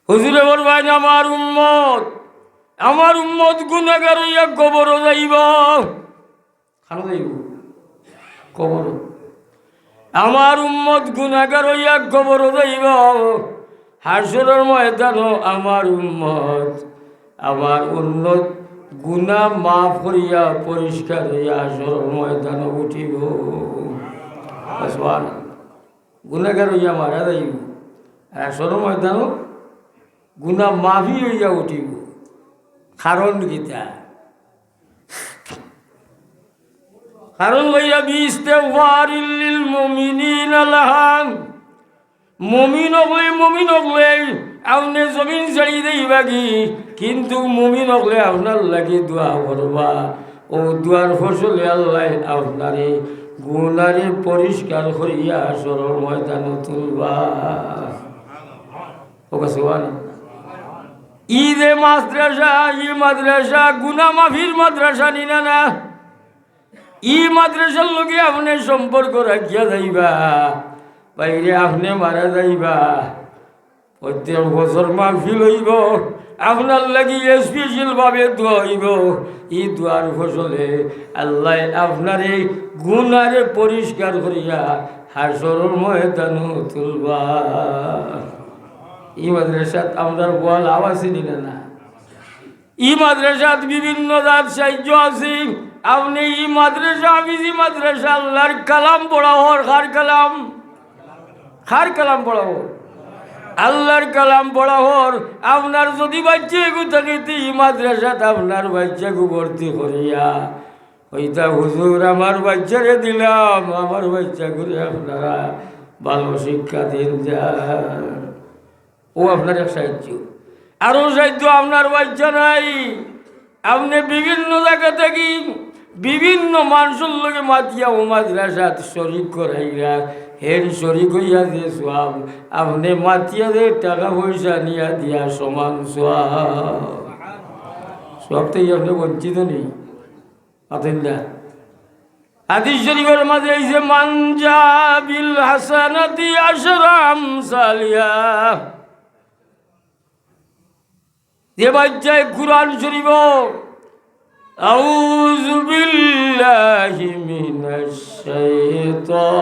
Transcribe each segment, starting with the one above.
হুজুরে বলবেন আমার উম্মত গুনাহগার হইয়া কবর যাইব। খানো যাইব কবর। আমার উম্মত গুনাহগার হইয়া কবর যাইব। হাসরের ময়দানও আমার উম্মত আমার উন্নত গুনাহ মাফ করিয়া পরিষ্কার হইয়া হাসরের ময়দানও উঠিব। গুনাহগার হইয়া মারা যাইব, হাসরের ময়দানও গুনাহ মাফি হইয়া উঠিব। কারণ গীতা কারণ লইয়া বিস্তেগফারিল লিল মুমিনিনা লাহাম। মুমিন হলে আপনি জমিন ছাড়ি দেইবা কি, কিন্তু মুমিন হলে আপনার লাগে দোয়া করবা। ও দোয়ার ফসলে আল্লাহ আপনারে গুনারে পরিষ্কার করিয়া সরল ময়দানে তুলবা। ঈদে মাদ্রাসা গুনা মাফির মাদ্রাসা নিনা না। ই মাদ্রাসার লোকে আপনি সম্পর্ক রাখিয়া যাইবা, বাইরে আপনি মারা যাইবা। প্রত্যেক বছর মাহফিল হইব, আপনার লাগি স্পেশাল ভাবে দোয়া হইব। ই দোয়ার ফসলে আল্লাহ আপনার এই গুনারে পরিষ্কার করিয়া হাসরের ময়দানে তুলবা। ই মাদ্রাসাত আমরা বল আওয়াজ নিলে না। ই মাদ্রাসাত বিভিন্ন জাত সাহায্য আছে। আপনি ই মাদ্রাসা হাফিজি মাদ্রাসা আল্লাহর কালাম পড়াওয়ার খার কালাম পড়াও আল্লাহর কালাম পড়াওয়ার। আপনার যদি বাচ্চা এগু থাকে ই মাদ্রাসাত আপনার বাচ্চাকে ভর্তি করিয়া ওইটা হুজুর আমার বাচ্চারে দিলাম, আমার বাচ্চা করে আপনারা ভালো শিক্ষা দিন যান। ও আপনার এক সাহায্য। আরও সাহায্য আপনার বাচ্চা নাই, আপনি বিভিন্ন জায়গা থেকে বিভিন্ন মানুষের লোকে মাতিয়া ও মাদ্রাসাত শরিক করাইয়া হের শরিক হইয়া যে সব আপনি মাতিয়া যে টাকা পয়সা নিয়া দিয়া সমান সব থেকে আপনি বঞ্চিত নেই। পাতেন না হাদিস শরীফের মাঝে এই যে মানজা বিল হাসানাতি আশরাম সালিয়া, যে বাচ্চায় কুরআন শরীফ আউযু বিল্লাহি মিনাশ শাইতানির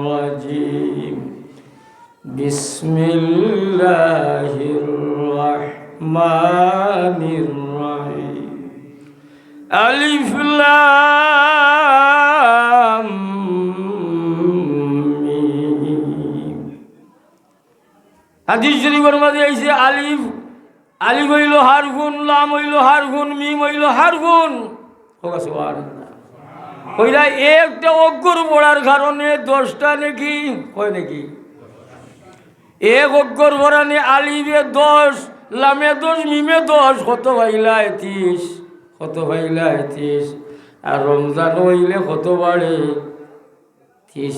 রাজিম বিসমিল্লাহির রাহমানির রাহিম আলিফ লাম মিম। হাদিস শরীফের মধ্যে আইছে আলিফ হইল হারফুন, লাম হইল হারফুন, মিম হইল হারফুন। ওইটা একটা অক্ষর পড়ার কারণে 10টা নাকি হয় নাকি? এক অক্ষর পড়ানে আলিফে 10, লামে 10, মিমে 10, কত পাইলা 30, কত পাইলা 30। আর রমজান হইলে কত বাড়ে 30,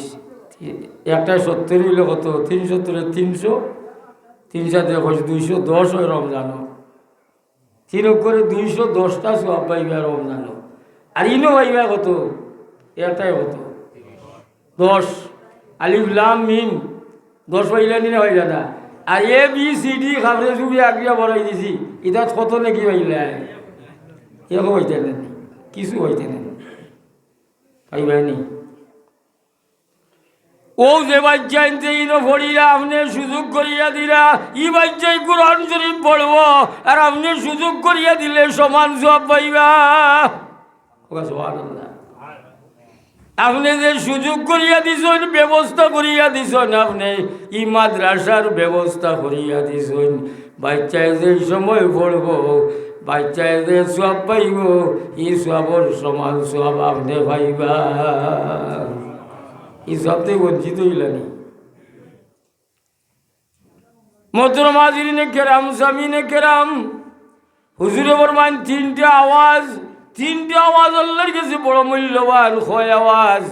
একটা 70 হইলে কত 370, 300, 210 হয় রমজান। 3 অক্ষরে 210টা সব পাইবা রমজান। আর ইনো পাইবা কত? একটাই কত 10। আলিফ লাম মিম 10 পাইলা নি না পাইলা না। আর এ বি সি ডি খাবরে ছবি আগিয়া বলাই দিছি, এটা কত নাকি পাইলা? এরকম হইতে না, কিছু হইতে না, পাইবানি। ও যে বাচ্চা ইনো পড়িয়া আপনি সুযোগ করিয়া দিলা, ই বাচ্চাই কোরআন শরীফ পড়ব, আর আপনি সুযোগ করিয়া দিলে সমান সব পাইবা। আপনি যে সুযোগ করিয়া দিছেন, ব্যবস্থা করিয়া দিছেন, আপনি ই মাদ্রাসার ব্যবস্থা করিয়া দিছেন। বাচ্চায় যে সময় পড়ব, বাচ্চায় যে সব পাইব, ই সবর সমান সব আপনি পাইবা। এই সবথেকে বঞ্চিত হইলানি। মোহতরম হাজিরিনে কেরাম, সামিনে কেরাম, হুজুরে ফরমান 3টে আওয়াজ আল্লাহর কাছে বড় মূল্যবান। হয় আওয়াজ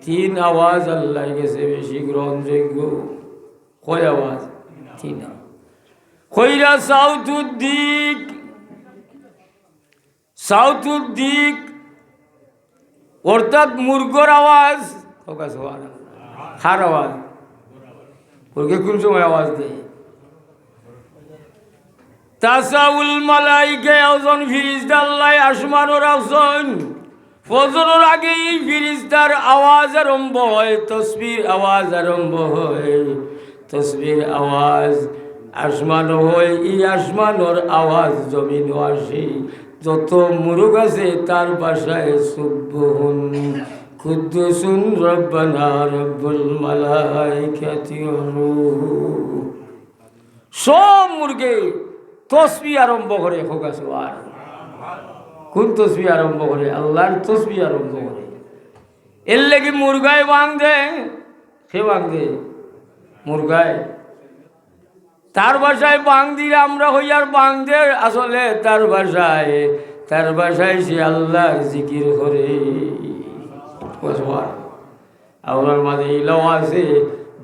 3 আওয়াজ আল্লাহর কাছে বেশি গ্রহণযোগ্য। হয় আওয়াজ 3। কইরা সাউথুদ্দিক অর্থাৎ মুরগর আওয়াজ, হার আওয়াজ। মুরগে কোন সময় আওয়াজ দেয়? তাসাউল মালাইকা ওজন ফিরিস্তা আল্লাহ আসমানোর আসন ফজরের আগে এই ফিরিস্তার আওয়াজ আরম্ভ হয়, তসবির আওয়াজ আরম্ভ হয়, তসবির আওয়াজ আসমানও হয়, এই আসমানোর আওয়াজ জমিনও আসে। যত মুরগ আছে তার বাসায় সুবহুন কুদ্দুসুন রব্বানা রব্বুল মালাইকাতি ওয়ার রূহ। সব মুরগে তসবিহ আরম্ভ করে। হোক সুবহান। কোন তসবিহ আরম্ভ করে? আল্লাহর তসবিহ আরম্ভ করে। এর লাগি মুরগায় বাং দে, সে বাং দে মুরগায় তার বাসায় বাং দিলে আমরা হইয়ার বাং দে, আসলে তার বাসায় সে আল্লাহর জিকির করে। আমার মাঝে ইলাও আছে,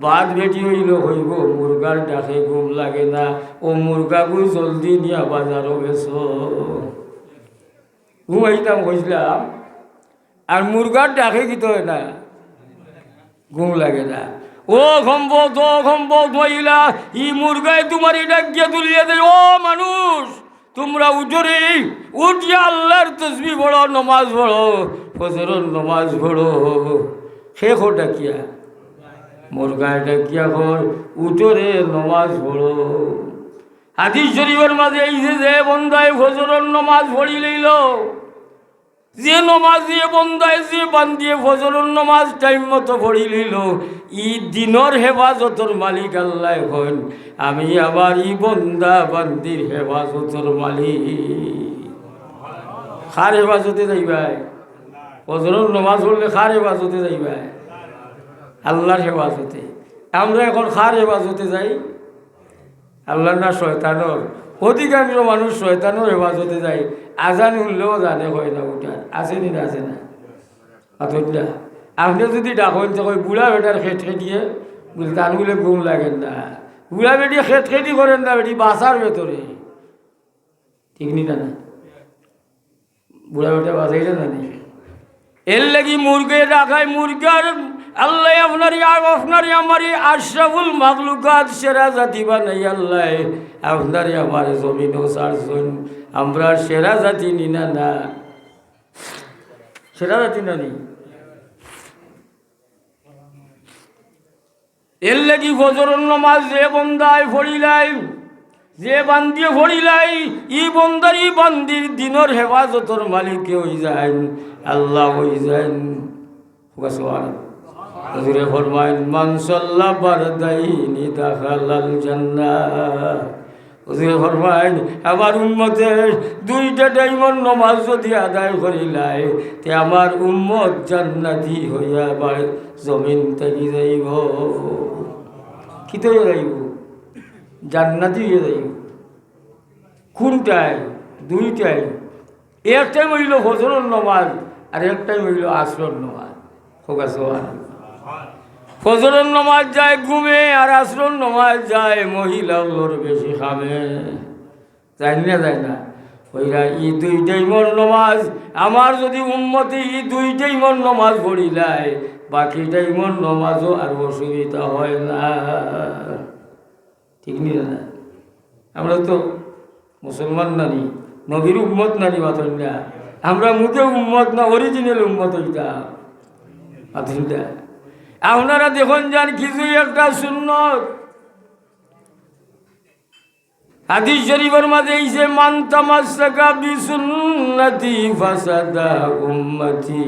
বাদ বেটি হইল হইব মুরগার ডাকে ঘুম লাগে না, ও মুরগাগু জলদি নিয়া বাজারও গেছ। ঘুমাইতাম কইছিলাম, আর মুরগার ডাকে কি তো না ঘুম লাগে না। ও সম্ভব মহিলা, ই মুরগায় তোমার ডাক গিয়ে তুলিয়ে দেয়। ও মানুষ, তোমরা উঠো রে, উঠিয়া আল্লাহর তসবিহ পড়ো, নমাজ পড়ো, ফজরের নমাজ পড়ো। শেখ ডাকিয়া মুরগায় ডাকিয়া ঘর উঠো রে, নমাজ পড়ো। হাদিস শরীফের মাঝে এই যে বন্দায় ফজরের নমাজ পড়ি লইল, যে নমাজ দিয়ে বন্দায় যে বান্ধিয়ে ফজরের নমাজ টাইম মতো পড়ি লইল, ই দিনের হেফাজতর মালিক আল্লাহ হন। আমি আবার ই বন্দা বান্দির হেফাজতর মালিক। খার হেফাজতে যাইবাই? ফজরের নমাজ পড়লে খার হেফাজতে যাইবাই? আল্লাহর হেফাজতে। আমরা এখন খার হেফাজতে যাই, আল্লাহ না শয়তানোর? অধিকাংশ মানুষ শয়তানোর হেফাজতে যায়। আজান উঠলেও জানে হয় না উঠার, আসেনি না? আছে না? অতটা আপনি যদি ডাকেন তো বুড়া বেটার খেট খেটিয়ে বলে তানগুলো ঘুম লাগেন না, বুড়া বেটি খেট খেটি করেন না, বেটি বাসার ভেতরে। ঠিক নি না? বুড়া বেটা বাসাইটা জানি। এর লাগি মুরগে ডাকায়, মুরগার আল্লাহ আপনারই আমারই আশরাফুল মাখলুকাত সেরা জাতি বানাই আল্লাহ আপনারই আমার জমিন ও সারজন। আমরা সেরা জাতি নি না? না সেরা জাতি না নি? এর লাগি ফজরের নমাজ যে বন্দায় পড়িলাই, যে বান্দিয়ে পড়িলাই, ই বন্দার ই বান্দির দিনের হেফাজতর মালিক হয়ে যায় আল্লাহ, হয়ে যায়। হুজুরে ফরমায়েন মান সাল্লা বারদাইনি দাখালাল জান্নাহ। হুজুরে ফরমায়েন আমার উম্মতের দুইটা টাইমের নমাজ যদি আদায় করিলাই, তে আমার উম্মত জান্নাতি হইয়া আবার জমিন থেকে যাইব। কি তো যাইব? জান্নাতি হয়ে যাইব। কোনটাই? দুইটাই। এক টাইম হইল ফজরের নমাজ, আর এক টাইম হইল আসরের নমাজ। হোক সুবহানাল্লাহ। ফজরের নমাজ যায় ঘুমে, আর আসরের নমাজ যায় মহিলাগুলোর বেশি খামে। যায় না? যায় না? ওইরা ই দুই টাইমর নমাজ, আমার যদি উম্মতে ই দুই টাইমর নমাজ পড়িলায়, বাকি টাইমর নমাজও আর অসুবিধা হয় না। ঠিক নি না? আমরা তো মুসলমান নানি, নবীর উম্মত নানি মাত্র না। আমরা মুখে উম্মত না, অরিজিনাল উম্মত ওইটা মাত্র। আপনারা দেখুন যান কিছুই একটা সুন্নত হাদিস শরীফের মাঝে এইছে মান তামাসসাকা বিসুন্নতি ফাসাদা উম্মতি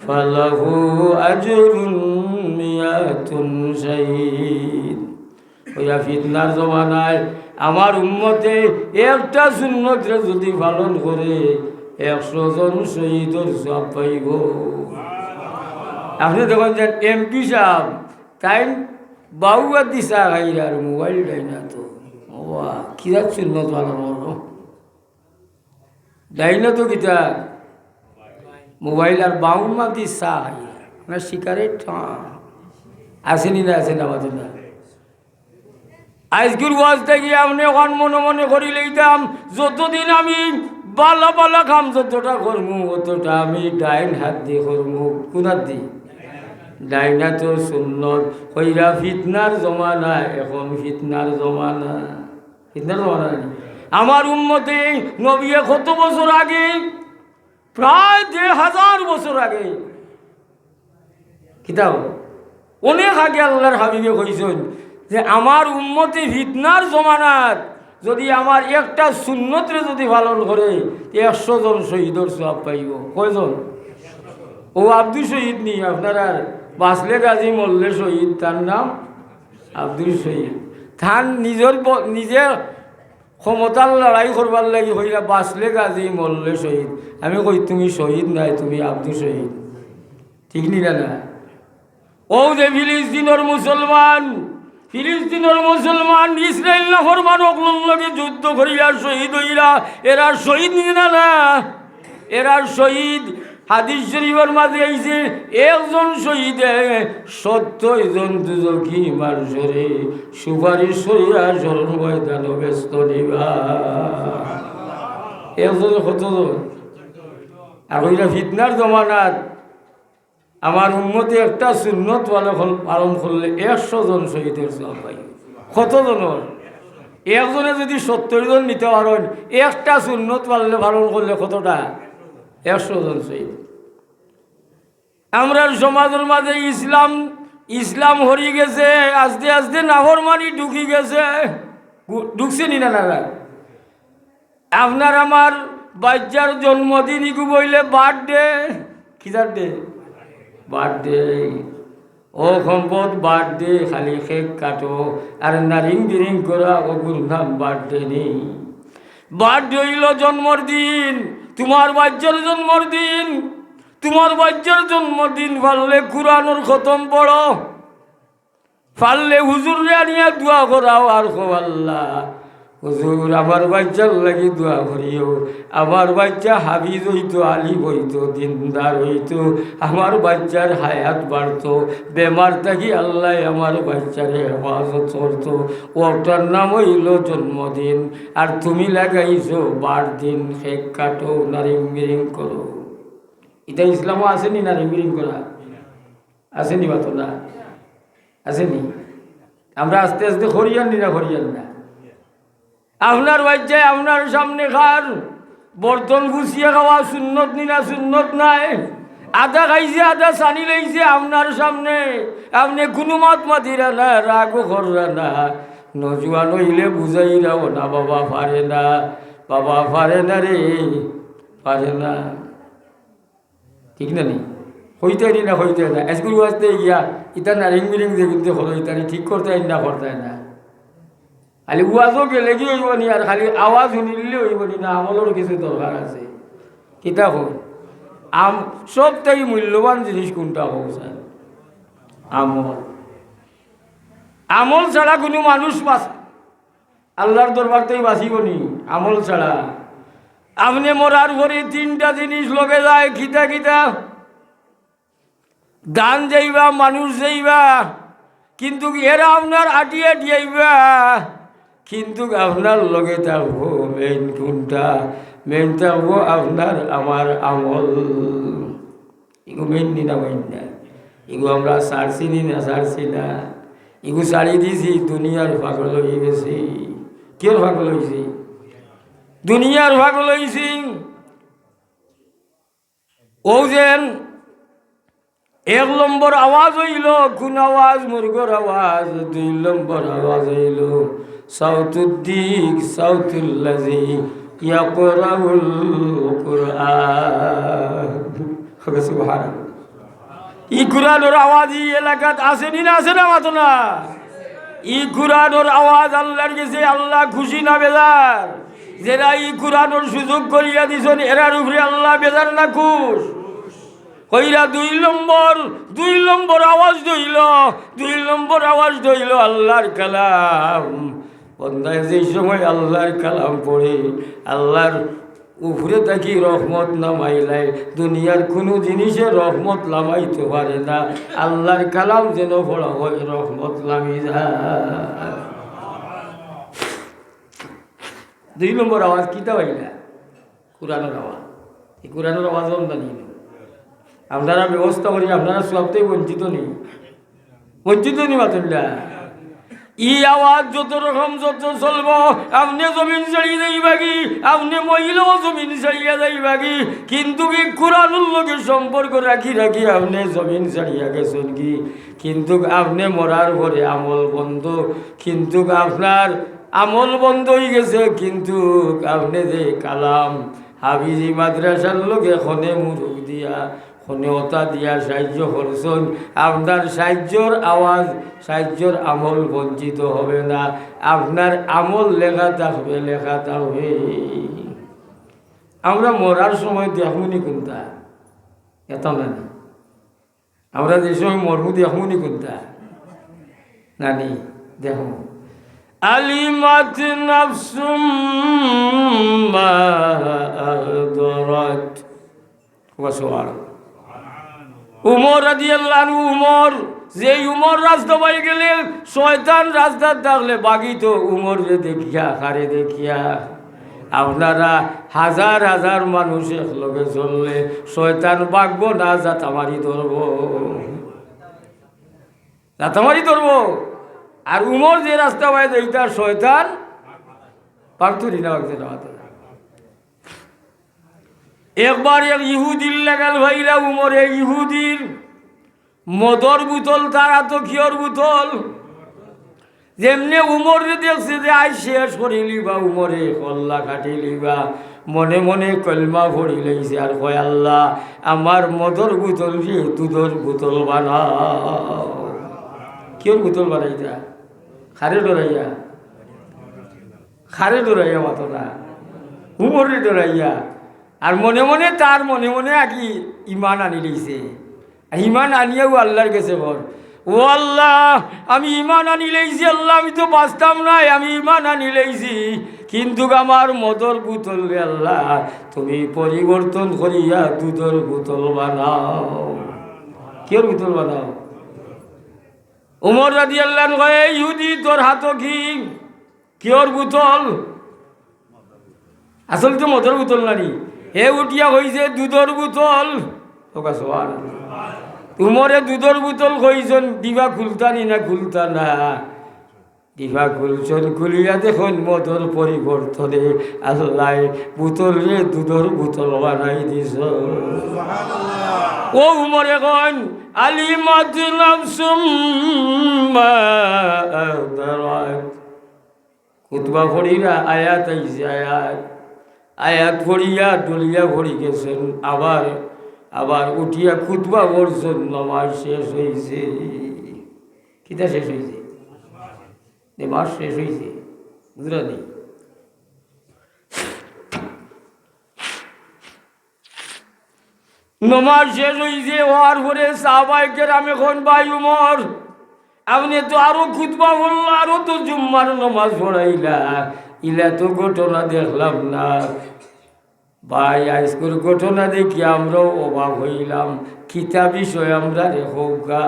ফালাহু আজরুন মিয়াতুন শাহীদ। ওইয়া ফিতনার জমানায় আমার উম্মতে একটা সুন্নতরে যদি পালন করে 100 জন শহীদের সওয়াব পাইব। আপনি দেখুন যে এমপি সাহেব তাই বাউয়া দিশা খাই আর মোবাইল দেয় না তো কি যাচ্ছিল না তো আলো দেয় না তো কিতা মোবাইল আর বাউন মা দিশা খাই না শিকারের আসেনি না? আসেন আমাদের না। আজকের ওয়াজটা গিয়ে আপনি ওখান মনে মনে করি লইতাম যতদিন আমি বালা বালা খাম যতটা করমু অতটা আমি ডাইন হাত দিয়ে করমু। কোন হাত দিয়ে? ডাইনা তো সুন্নত কইরা ফিতনার জমানা, এখন ফিতনার জমানা। ফিতনার জমানা আমার উম্মতে নবী কত বছর আগে, প্রায় 1000 বছর আগে, কিতাব অনেক আগে আল্লাহর হাবিবে কইছেন যে আমার উম্মতে ফিতনার জমানাত যদি আমার একটা সুন্নতরে যদি পালন করে 100 জন শহীদর সওয়াব পাইব। কয়জন? ও আব্দুল শহীদ নি আপনারা বাঁচলে গাজী মরলে শহীদ, তার নাম আব্দুল শহীদ। তার নিজে ক্ষমতার লড়াই করবার লাগি হইলা বাঁচলে গাজী মরলে শহীদ। আমি কই তুমি শহীদ নাই, তুমি আব্দুল শহীদ। ঠিক নিলা না? ও যে ফিলিস্তিনের মুসলমান ইসরায়েল না ফরমান লগে যুদ্ধ করিয়া শহীদ হইরা, এরা শহীদ নিলা না? এরা শহীদ। হাদিস শরীফের মাঝে আইছে একজন শহীদে 70 জন দুজকি মারজরে সুপারিশ করিয়া স্মরণ ময়দান ব্যস্ত নিবা। একজন কতজন? আর ওইটা ফিতনার জমানাত আমার উম্মতে একটা সুন্নত পালন করলে 100 জন শহীদের সওয়াব পাই। কতজনের? একজনে যদি 70 জন নিতে পারেন, একটা সুন্নত পালন করলে কতটা? 100 জন শহীদ। আমরা সমাজের মাঝে ইসলাম হরিয়ে গেছে, আস্তে আস্তে নাফরমানি ঢুকি গেছে। ঢুকছে নি না? আপনার আমার বাচ্চার জন্মদিন ইগু বইলে বার্থডে, কিদার ডে? বার্থডে। ও সম্পদ বার্থডে, খালি কেক কাটো আর নারিং বিরিং করা, ওগুর নাম বার্থডে নেই। বার্থডে হইল জন্মর দিন, তোমার বাচ্চার জন্মর দিন। তোমার বাচ্চার জন্মদিন পারলে কুরআনুর খতম পড়ো, পারলে হুজুরে আনিয়া দোয়া করাও আর খো আল্লাহ হুজুর আমার বাচ্চার লাগি দোয়া করিও। আমার বাচ্চা হাফিজ হইতো, আলিম হইতো, দিনদার হইতো, আমার বাচ্চার হায়াত বাড়তো, বেমার থাকি আল্লাহ আমার বাচ্চারে হেফাজত করতো। ওটার নাম হইল জন্মদিন। আর তুমি লাগাইছো বার দিন, কেক কাটো, নারিং মিরিং করো। এটা ইসলামও আসেনি নারিং মিরিং করা? আসেনি? বাতো না আসেনি? আমরা আস্তে আস্তে করিয়ান নি না? করিয়ান না? আপনার বাচ্চায় আপনার সামনে খার বর্তন গুছিয়ে খাওয়া সুন্নত নি না? সুন্নত নাই? আদা খাইছে, আদা সানি লাইছে আপনার সামনে, আপনি কোনো মাতিরা না, রাগও কররা না, নজুয়ান হইলে বুঝাইরাও না, বাবা পারে না, বাবা পারে না রে, পারে না। ঠিক না? নি হইতে না? হইতে না? স্কুল আসতে গিয়া ইটা নারিং মিরিং যে কিন্তু হলো ইতানি ঠিক করতে না, করতে না। খালি ওয়াজও গেলে কি হইব নি? আর খালি আওয়াজ শুনিলে হইব নি? না, আমলের কিছু দরকার আছে। কিতা হোক সব থেকে মূল্যবান জিনিস কোনটা হোক স্যার? আমল ছাড়া কোনো মানুষ আল্লাহর দরবার থেকে বাঁচিব নি? আমল ছাড়া। আপনি মরার পরে 3টা জিনিস লগে যায়। কিতা কিতা? দান যাইবা, মানুষ যাইবা, কিন্তু এরা আপনার আটিয়া দিয়াইবা, কিন্তু আপনার লগে থাকবো মেইন কোনটা? মেইন থাকবো আপনার আমার আমল। এগু মেইন নি না? মেইন না? এগু আমরা সারছি নি না? সারছি না? এগু সারি দিছি, দুনিয়ার পাগল হয়ে গেছি। কেউ পাগল হয়েছি? দুনিয়ার পাগল হয়েছি। ও যেন 1 নম্বর আওয়াজ হইল কোন আওয়াজ? মুরগর আওয়াজ। 2 নম্বর আওয়াজ হইল সাউতুদ্দিক সাউতুল্লাজি ইয়াকরাউল কুরআন। সুবহানাল্লাহ। ই কুরআনের আওয়াজ এই এলাকাত আসেনি না? আসে না? মাতো না? ই কুরআনের আওয়াজ আল্লাহর কাছে আল্লাহ খুশি না বেজার? যারা ই কুরআনের সুযোগ করিয়া দিছেন এরার উপরে আল্লাহ বেজার না খুশ? কইরা 2 নম্বর আওয়াজ দইল। 2 নম্বর আওয়াজ দইল আল্লাহর কালাম। বন্দায় যেই সময় আল্লাহর কালাম পড়ে আল্লাহর উপরে থাকি রহমত নামাইলাই, দুনিয়ার কোনো জিনিসে রহমত নামাইতে পারে না। আল্লাহর কালাম যেন পড়া হয়, রহমত নামি যায়। 2 নম্বর আওয়াজ কিতা হইলা? কুরআনের আওয়াজ। এই কুরআনের আওয়াজ জানি আপনারা ব্যবস্থা করি, আপনারা সবটাই বঞ্চিত নেই, বঞ্চিত নি মাতুল্লা। ই আওয়াজ যত রকম যত চলব, আপনি জমিন ছাড়িয়ে যাইবা কি, আপনি মহিলাও জমিন ছাড়িয়ে যাইবা কি, কিন্তু কি কোরআনুর লগে সম্পর্ক রাখি রাখি আপনি জমিন ছাড়িয়া গেছেন কি, কিন্তু আপনি মরার পরে আমল বন্ধ, কিন্তু আপনার আমল বন্ধ হয়ে গেছে, কিন্তু আপনি যে কালাম হাবিজি মাদ্রাসার লোকে খনে মুরুখ দিয়া খনেওতা দিয়া সাহায্য করছেন, আপনার সাহায্যর আওয়াজ সাহায্যর আমল বঞ্চিত হবে না, আপনার আমল লেখা থাকবে, লেখা থাকবে। আমরা মরার সময় দেখুনি কোনটা এত নানি, আমরা যে সময় মরবো দেখুনি কোনটা নানি, দেখো আলিমাত নাফসুম মা আহদারাত। উমর রাদিয়াল্লাহু আনহু, উমর যে উমর রাস্তা পাই গেলে শয়তান রাস্তার থাকলে বাগিত উমর যে দেখিয়া কারে দেখিয়া। আপনারা হাজার হাজার মানুষ একলগে চললে শয়তান বাগবো না, জাতামারি ধরব, জাতামারি ধরব। আর উমর যে রাস্তা পাই দেখিতা শয়তান পাকতুরি না, বাগতে না। একবার এক ইহুদির লাগাল ভাইরা উমরে, ইহুদির মদর বোতল, তারা তো কিয়র বোতল, যেমনি উমরে দেখছে যে আজ শেষ করিলি বা উমরে কল্লা কাটিলি বা মনে মনে কলমা ভরি লাইছে আর কয় আল্লাহ আমার মদর বোতল রে দুধর বোতল বানাও। কিয়র বোতল বানাইতা? খারে ডরাইয়া, খারে ডরাইয়া মাতো না, উমরে ডরাইয়া। আর মনে মনে তার মনে মনে আকি ইমান আনি লইছে, ইমান আনিয়াও আল্লাহর কাছে বল, ও আল্লাহ আমি ইমান আনি লইছি, আল্লাহ আমি তো বাঁচতাম নাই, আমি ইমান আনি লইছি, কিন্তু আমার মদর বোতল রে আল্লাহ তুমি পরিবর্তন করিয়া দুধর বোতল বানাও। কিয়র বোতল বানাও? উমর রাদিয়াল্লাহু আনহু কয়, ইহুদি তোর হাত কি কিয়র বোতল? আসলে তো মদর বোতল নারী, হে উঠিয়া হয়েছে দুধর বোতল। উমরে দুধর বোতল কইছেন, দিবা খুলতানি না খুলতা না, দিবা খুলছেন, খুলিয়া দেখুন মদর পরিবর্তনে আল্লাহ বোতল রে দুধর বোতল বানাই দিছ। ও উমরে কন আলিমাত নাফসুম মা আহদারাত। খুতবা পড়িরা আয়াত আইছে, আয়াত আয়াত পড়িয়া ডলিয়া ভরি গেছেন, আবার আবার উঠিয়া খুতবা পড়ছেন, নামাজ শেষ হয়েছে। কিতা শেষ হয়েছে? নামাজ শেষ হয়েছে, বুঝলি? নামাজ শেষ হয়েছে, হওয়ার পরে সাহাবায়ে কেরাম এখন ভাই উমর আপনি তো আরো খুতবা বলল, আরো তো জুম্মার নামাজ পড়াইলা, ইলা তো ঘটনা দেখলাম না ভাই। আজকের ঘটনা দেখি আমরাও অবাক হইলাম, কিতা বিষয় আমরা রেখো গা।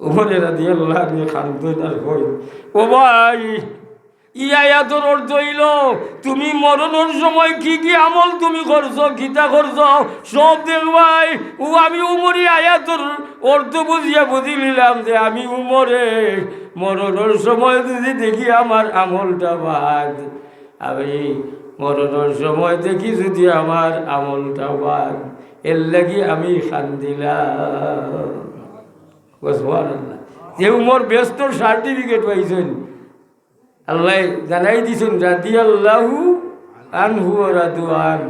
ওমরে রাদিয়াল্লাহু আনহু কান্দন আর কই, ও ভাই ইয়ায়াতর অর্থ হইল তুমি মরণের সময় কি কি আমল তুমি করছো, কিতা করছো সব দেখবাই। ও আমি উমরি আয়াতর অর্থ বুঝিয়া বুঝি নিলাম যে আমি উমরে মরণের সময় যদি দেখি আমার আমলটা বাদ, আমি মরণের সময় দেখি যদি আমার আমলটা বাদ, এর লাগি আমি কান্দিলাম। যে উমর ব্যস্ত সার্টিফিকেট পাইছেন, আল্লাহ জানাই দিছেন রাদিয়াল্লাহু আনহু ওয়া রাদওয়ান।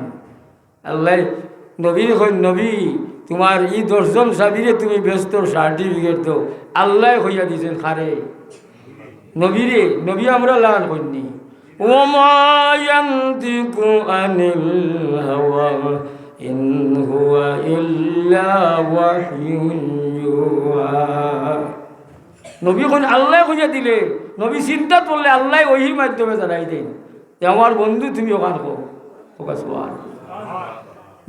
আল্লাহ নবী কইন, নবী তোমার এই 10 জন সাহাবীরে তুমি ব্যস্ত সার্টিফিকেট দাও, আল্লাহ কইয়া দিছেন খারে নবীরে। নবী আমরা লান কইনি, ওমা ইয়ানতিকু আনিল হাওয়া ইন হুয়া ইল্লা ওয়াহয়ুন ইউহা। নবী কোন আল্লাহ কইয়া দিলে, নবী চিন্তা করলে আল্লাহ ওহির মাধ্যমে জানাই দেন যে আমার বন্ধু তুমি ওখান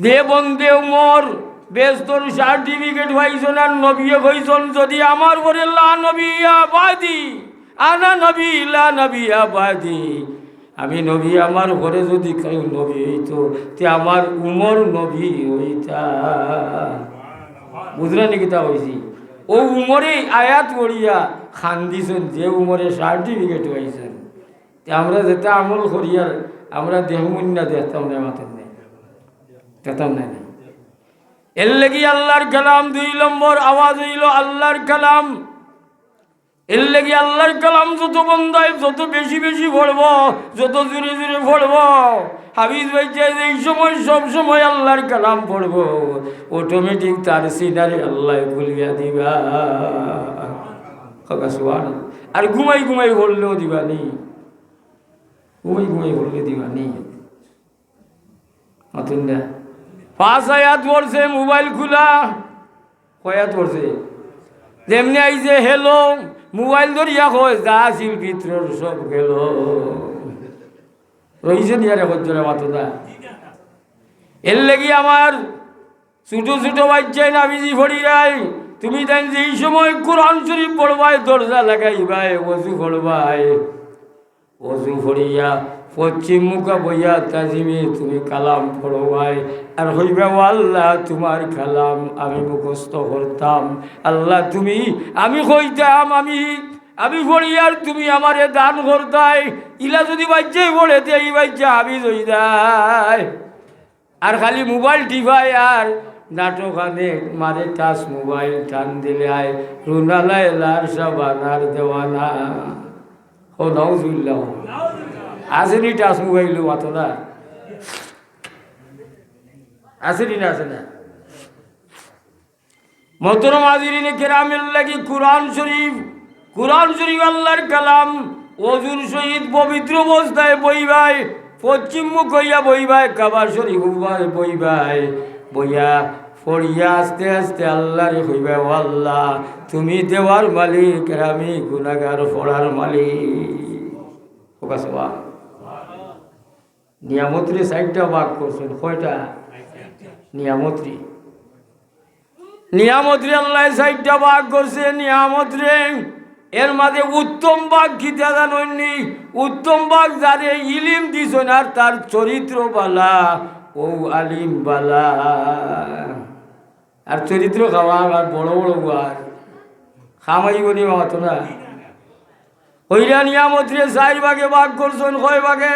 দে বন্ধে উমর বেস্তর সার্টিফিকেট পাইছেন। আর নবী কইছেন যদি আমার পরে লা নবী আবাদি আনা নবী লা নবী আবাদি, আমি নবী আমার ঘরে যদি কেউ নবী হইতো তে আমার উমর নবী হইতা। বুঝলেন নাকি তা হয়েছি? ও উমরে আয়াত পড়িয়া খান দিছেন যে উমরে সার্টিফিকেট পাইছেন। আমরা যেটা আমল করিয়ার আমরা দেহমুন না দেখতাম না, মাতেন নেই দেখতাম না। এর লেগে আল্লাহর কালাম 2 নম্বর আওয়াজ হইল আল্লাহর কালাম। এর লেগে আল্লাহর কালাম যত বন্দায় যত বেশি বেশি পড়ব, যত জোরে জোরে পড়ব, হাফিজ ভাই চাই যে এই সময় সব সময় আল্লাহর কালাম পড়ব, অটোমেটিক তার সিনারে আল্লাহ বলিয়া দিবা। আর ঘুমাই ঘুমাই বললেও দিবা নেই, ঘুমাই ঘুমাই বললে দিবা নেই। মতন না 5 আয়াত পড়ছে, মোবাইল খোলা কয়াত পড়ছে যেমনি আইছে হেলো, মোবাইল ধরিয়া কয় যা ছিল ভিতর সব গেল। রইছে নিয়ারে হজ্জরে মাতদা। এর লেগে আমার ছোট ছোট বাচ্চাই না বিজি ভরি যাই, তুমি তাই যে এই সময় কোরআন শরীফ পড়বাই, দরজা লাগাইবাই, ওযু করবাই, ওযু করিয়া পশ্চিম মুখা বইয়া তাজিমে তুমি কালাম পড়বাই। আর হইবে আল্লাহ তোমার কালাম আমি মুখস্থ করতাম, আল্লাহ তুমি আমি কইতাম আমি পড়ি আর তুমি আমারে দান করতাই। ইলা যদি বাচ্চাই পড়ে এই বাচ্চা হাবিজ হই যায়। আর খালি মোবাইল টিপাই আর নাটক আনে মারে টাচ মোবাইল টান দিলে আয় রুনালায় লার সাবানার দেওয়ানা। ও নাউজুবিল্লাহ আসেনি টাচ মোবাইল মাতো না আসেনি না আসে না। মোহতরম হাজিরিনে কেরামের লাগি কোরআন শরীফ আল্লাহর কালাম ওযুর সহিত পবিত্র অবস্থায় বইবাই, পশ্চিম মুখ হইয়া বইবাই, কাবা শরীফ বইবাই, বইয়া পড়িয়া আস্তে আস্তে আল্লাহরে হইবে ও আল্লাহ তুমি দেওয়ার মালিক আর আমি গুনাহগার পড়ার মালিক। নিয়ামতরে 4টা ভাগ করছেন, কয়টা নিয়ামতরে আল্লাহ 4টা ভাগ করছে নিয়ামতরে। এর মাঝে উত্তম ভাগ খিতা জানি, উত্তম ভাগ যারে ইলিম দিছেন আর তার চরিত্র বালা, ও আলিম বালা। আর চরিত্র খাওয়া আর বড় বড় গুয়ার খামাই বলি মাতো না। হইরা নিয়ামতরে 4 ভাগে ভাগ করছেন, কয় ভাগে?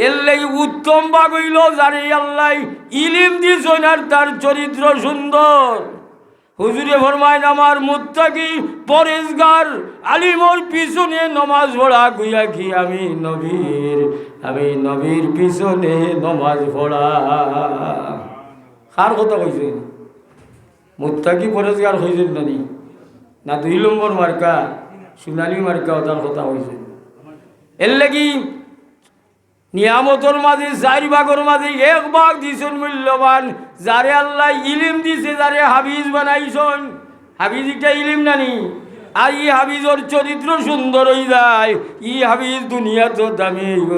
এর লাগি উত্তম ভাগ হইল যারে আল্লাহ ইলিম দিছেন আর তার চরিত্র সুন্দর। হুজুরে ফরমায় আমার মুত্তাকি পরেজগার আলিমর পিছনে নমাজ পড়া গুইয়া কি আমি নবীর পিছনে নমাজ পড়া। কার কথা কইছেন? মুত্তাকি পরেজগার হইছেন না 2 নম্বর মার্কা সোনালী মার্কা ওটার কথা হইছেন। এর লাগি নিয়ামতর মাঝে 4 ভাগের মাঝে 1 ভাগ দিছেন মূল্যবান যারে আল্লাহ ইলিম দিছে, যারে হাফিজ বানাইছেন। হাফিজ এটা ইলিম নানি, আর ই হাফিজর চরিত্র সুন্দর হই যায়, ই হাফিজ দুনিয়া তো দামি হইব,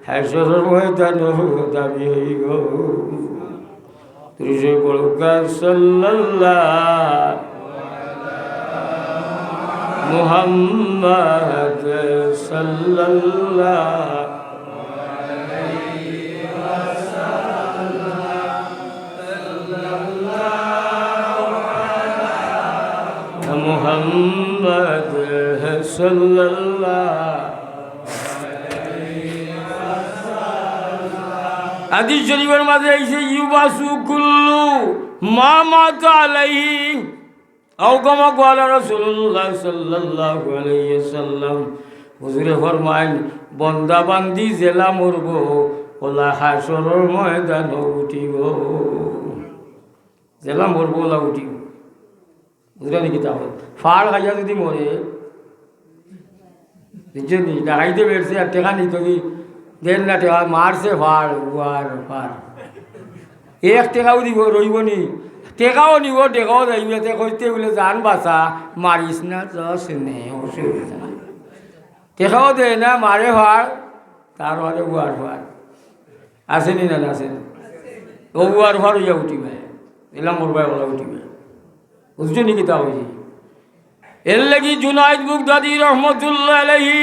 হাসরের ময়দানও দামি হইব। তুই বলকা সাল্লাল্লাহু মুহাম্মদ সাল্লাল্লাহু মুহাম্মদ সাল্লাল্লাহু হাদিস শরীফের মাঝে আইছে ইউবাসু কুল্লু মা মাতা আলাইহি আও কামা ক্বালা রাসূলুল্লাহ সাল্লাল্লাহু আলাইহি ওয়াসাল্লাম। হুজুরে ফরমায় বান্দা বান্দি জেলা মরব ওলা হাসরের ময়দানে উঠিব, জেলা মরব ওলা উঠিব। বুঝলেন কি? তাহলে ফাড় খাইয়া যদি মরে বুঝছেন ডাকাইতে বেড়ছে আর টেকা নিত কি দেন না, টেকা মারছে ফাড় উয়ার ফাড় 1 টাকাও দিব রইব নি, টেকাও নিব টেকাও যাইবে কইতে বলে জান বাঁচা মারিস না যস নে অসুবিধা, টেকাও দেয় না মারে ফাড় তার মারে উয়ার ফাড়। আসেনি না আসেন ও উয়ার ফাড় হইয়া উঠিবে এলাম মরবাই ওলা উঠিবে। বুঝছো নাকি? তা হয়েছে। এর লাগি জুনাইদ বুগদাদি রহমতুল্লাহ আলাইহি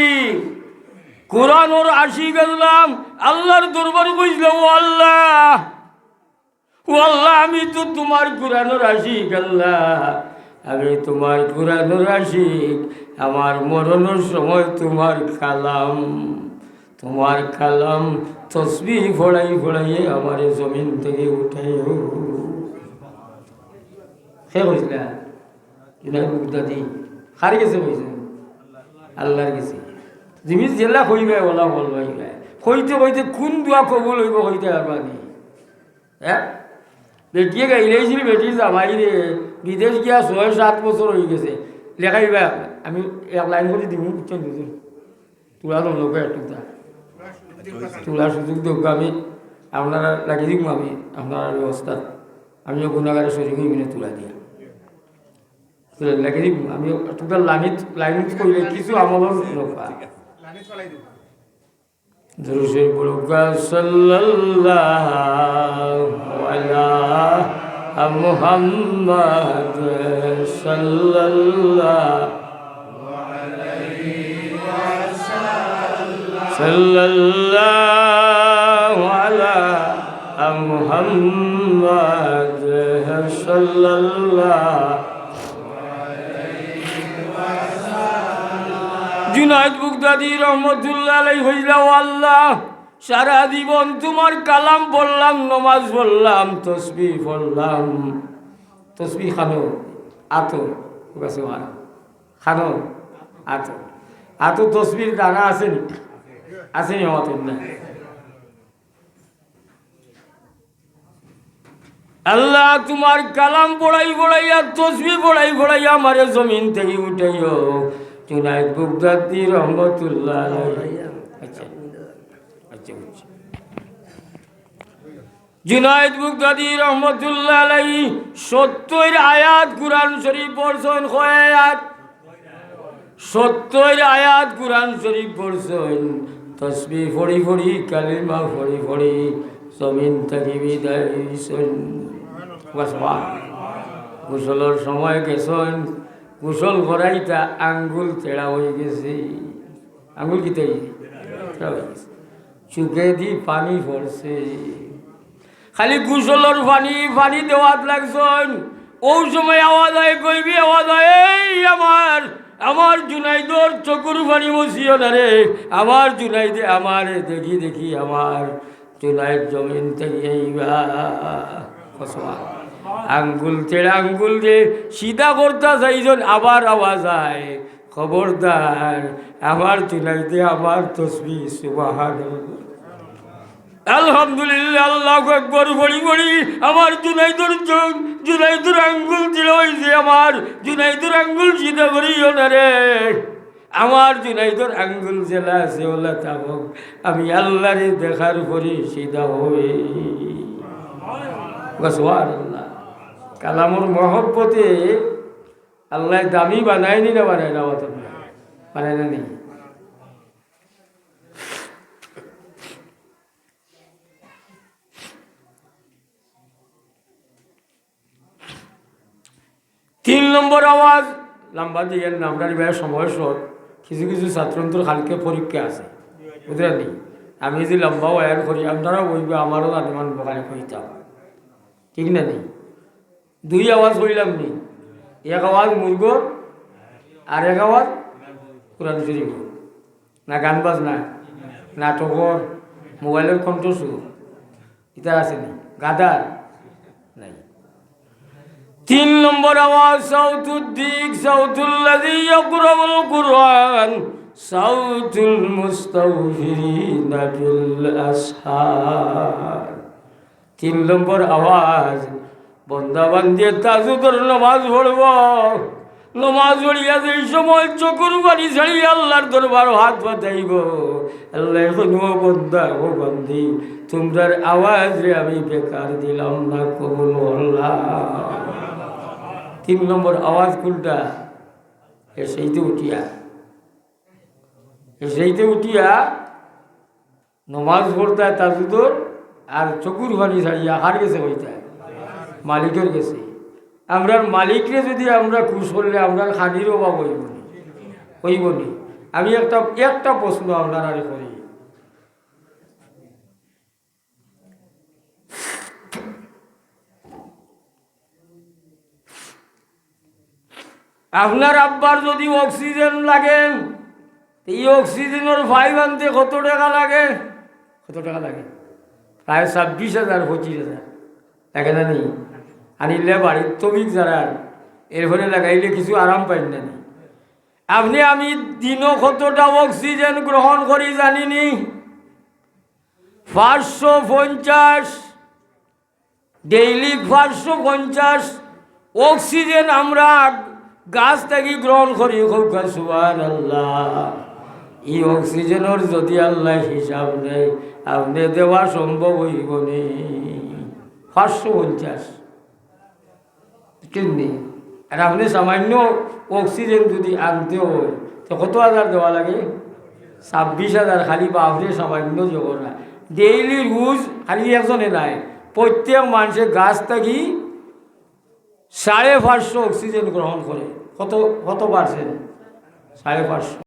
কোরআন ওর আশি গেলাম আল্লাহর দরবার বুঝলাম ও আল্লাহ, ও আল্লাহ আমি তো তোমার কোরআনের আশিক আল্লাহ, আমি তোমার কোরআনের আশিক। আমার মরণের সময় তোমার কালাম তসবিহ ফড়াই ফড়াইয়ে আমার জমিন থেকে উঠাইও। সে কইছিলা দাদি হার গেছে কইছে আল্লাহর গেছে জিনিস জেলা কইবে ওলা বলবাই কইতে কইতে কোন দোয়া কবুল হইব কইতে পারবানি। হ্যাঁ বেটিয়ে গাইলেছিল, বেটির জামাই রে বিদেশ গিয়া 6-7 বছর হয়ে গেছে। লেখাইবা আমি এক লাইন করে দিব, বুঝছেন দুজন তোলা লোক একটুটা তোলার সুযোগ দেব আমি, আপনারা লাগিয়ে দিব আমি আপনার ব্যবস্থা, আমিও গুণাগারে সরি হই মিনে তোলা দিয়া লাগিয়ে দিব। আমি টোটাল লাইন করলে কিছু আমলের নৌকা দুরূদ পড়ুকা সাল্লাল্লাহু আলা মুহাম্মাদ সাল্লাল্লাহু আলাইহি ওয়াসাল্লাম সাল্লাল্লাহু আলা মুহাম্মাদ সাল্লাল্লাহু জুনায়েদ বাগদাদী রহমতুল্লাহ আলাইহি হইলা ও আল্লাহ সারা জীবন তোমার কালাম পড়লাম, নমাজ পড়লাম, তসবিহ পড়লাম। তসবিহ খানো আতো কাছে খানো আতো তসবির দানা আসেনি আসেনি আমাদের না। আল্লাহ তোমার কালাম পড়াই পড়াইয়া তসবিহ পড়াই পড়াইয়া আমারে জমিন থেকে উঠাইও। জুনায়েদ বাগদাদী রহমতুল্লাহ আলাইহি জুনায়েদ বাগদাদী রহমতুল্লাহ আলাইহি 70 আয়াত কুরআন শরীফ পড়ছেন। কয় আয়াত? 70 আয়াত কুরআন শরীফ পড়ছেন। তাসবিহ পড়ি পড়ি কালিমা পড়ি পড়ি জমিন থেকে বিদায় হইছেন। গোসলের সময় গেছেন, গোসল করাইটা আঙ্গুল তেড়া হয়ে গেছে। আঙ্গুল কি তাই চুকে দি পানি পড়ছে। খালি গোসলের পানি দেওয়াত লাগছেন। ওই সময় আওয়াজ হয়, কইবি আওয়াজ হয়, এই আমার জুনাইদর চকুর পানি বসিও না রে, আমার জুনাইদে আমার দেখি দেখি আমার জুনাইদ জমিন থেকে আঙ্গুল ছেড়ে আঙ্গুল যে সিধা করতে চাইছেন, আবার আওয়াজ হয়, খবরদার আমার জুনাইদে আমার তসবিহ সুবহানাল্লাহ আলহামদুলিল্লাহ আল্লাহু আকবার বলি বলি আমার জুনাইদুর আঙ্গুল ছিল হয়েছে, আমার জুনাইদুর আঙ্গুল সিধা করিও না রে, আমার জুনাইদুর আঙ্গুল জেলা আছে ওলা থাকুক, আমি আল্লাহরে দেখার পরে সিধা হয়ে সুবহানাল্লাহ। কালামুর মহব্বতে আল্লাহ দামি বানায়নি না বানায় না বানায় না নেই। তিন নম্বর আওয়াজ লম্বা দিয়ে নামটা নিবার সময় শোধ কিছু কিছু ছাত্রন্তর কালকে পরীক্ষা আছে বুঝলেন নি। আমি যদি লম্বা ওয়ান করি আপনারাও বলবে, আমারও আনিমান বকালে কইতাম, ঠিক না নেই। 2 আওয়াজ কইলাম নি, এক আওয়াজ মুরগ আর এক আওয়াজ কোরআন শরীফ, না গান বাজনা, নাটকর, মোবাইলের কণ্ঠস্বর এটা আছে নি, গাদার নাই। 3 নম্বর আওয়াজ সাউতুল দিক সাউতুল্লাযী ইয়াকরাউল কুরআন সাউতুল মুস্তাগফিরিনা বিল আসহার। 3 নম্বর আওয়াজ বন্দা বান্দিয়ে তাহাজ্জুদের নামাজ পড়ব, নামাজ পড়িয়া যেই সময় চকুর পানি ছাড়িয়ে আল্লাহর দরবার হাত পাতাইব, আল্লাহ শুনো বন্দা ও বান্দি তোমরার আওয়াজ রে আমি বেকার দিলাম না, কবুল আল্লাহ। 3 নম্বর আওয়াজ কোনটা? সেইতে উঠিয়া নমাজ পড়তে তাহাজ্জুদের আর চকুর পানি ছাড়িয়া হার গেছে হইতে মালিকের গেছে। আমরার মালিকরে যদি আমরা খুশ করলে আমরা খানির অভাব হইব নি। আমি একটা একটা প্রশ্ন আপনারা করি, আপনার আব্বার যদি অক্সিজেন লাগে, এই অক্সিজেনের পাইপ আনতে কত টাকা লাগে? কত টাকা লাগে? প্রায় 26,000 25,000 লাগে না নি? আনিলে বাড়ির শ্রমিক যারা এরপরে লাগাইলে কিছু আরাম পাই না নি? আপনি আমি দিনও কতটা অক্সিজেন গ্রহণ করি জানিনি? 550 ডেইলি 550 অক্সিজেন আমরা গাছ থেকে গ্রহণ করি। সুবহানাল্লাহ। এই অক্সিজেনের যদি আল্লাহ হিসাব নেই, আপনি দেওয়া সম্ভব হইব নি? 550 কিননি। আর আপনি সামান্য অক্সিজেন যদি আনতে হয় তো কত হাজার দেওয়া লাগে? 26,000। খালি বাপরে সামান্য জগনা ডেইলি রোজ খালি একজনে নাই, প্রত্যেক মানুষের গাছ থাকি 550 অক্সিজেন গ্রহণ করে। কত কত পার্সেন্ট? 550।